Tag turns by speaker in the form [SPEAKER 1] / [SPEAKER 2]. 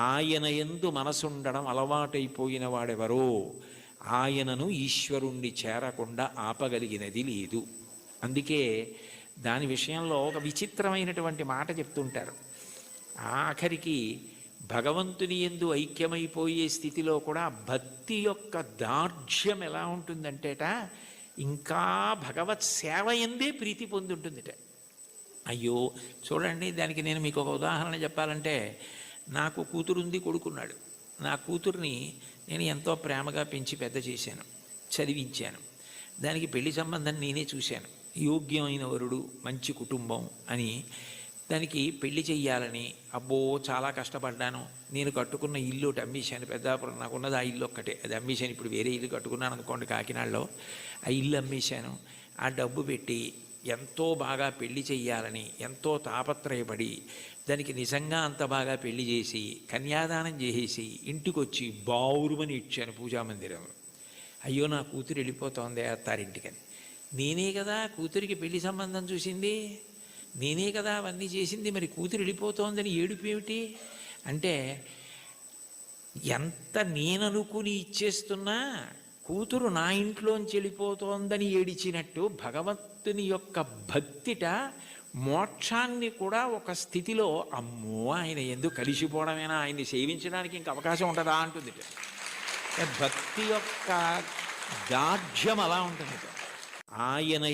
[SPEAKER 1] ఆయన యందు మనసుండడం అలవాటైపోయిన వాడెవరో ఆయనను ఈశ్వరుణ్ణి చేరకుండా ఆపగలిగినది లేదు. అందుకే దాని విషయంలో ఒక విచిత్రమైనటువంటి మాట చెప్తుంటారు. ఆఖరికి భగవంతుని యందు ఐక్యమైపోయే స్థితిలో కూడా భక్తి యొక్క దార్ఢ్యం ఎలా ఉంటుందంటేట, ఇంకా భగవత్ సేవ ఎందే ప్రీతి పొంది ఉంటుందిట. అయ్యో చూడండి, దానికి నేను మీకు ఒక ఉదాహరణ చెప్పాలంటే, నాకు కూతురుంది, కొడుకున్నాడు. నా కూతుర్ని నేను ఎంతో ప్రేమగా పెంచి పెద్ద చేశాను, చదివించాను. దానికి పెళ్లి సంబంధం నేనే చూశాను, యోగ్యమైన వరుడు, మంచి కుటుంబం అని. దానికి పెళ్లి చెయ్యాలని అబ్బో చాలా కష్టపడ్డాను. నేను కట్టుకున్న ఇల్లు ఒకటి అమ్మేశాను, పెద్దాపురం నాకున్నది ఆ ఇల్లు ఒక్కటే, అది అమ్మేశాను. ఇప్పుడు వేరే ఇల్లు కట్టుకున్నాను అనుకోండి కాకినాడలో, ఆ ఇల్లు అమ్మేశాను. ఆ డబ్బు పెట్టి ఎంతో బాగా పెళ్లి చెయ్యాలని ఎంతో తాపత్రయపడి దానికి నిజంగా అంత బాగా పెళ్లి చేసి కన్యాదానం చేసేసి ఇంటికొచ్చి బావురుమని ఇచ్చాను పూజామందిరంలో. అయ్యో నా కూతురు వెళ్ళిపోతోంది అత్తారింటికని. నేనే కదా కూతురికి పెళ్లి సంబంధం చూసింది, నేనే కదా అవన్నీ చేసింది, మరి కూతురు వెళ్ళిపోతోందని ఏడుపు ఏమిటి అంటే, ఎంత నేననుకుని ఇచ్చేస్తున్నా కూతురు నా ఇంట్లోంచి వెళ్ళిపోతోందని ఏడిచినట్టు భగవంతుని యొక్క భక్తిట మోక్షాన్ని కూడా ఒక స్థితిలో అమ్మో ఆయన ఎందుకు కలిసిపోవడమేనా, ఆయన్ని సేవించడానికి ఇంక అవకాశం ఉంటుందా అంటుంది. భక్తి యొక్క దార్ఢ్యం అలా ఉంటుంది. ఆయన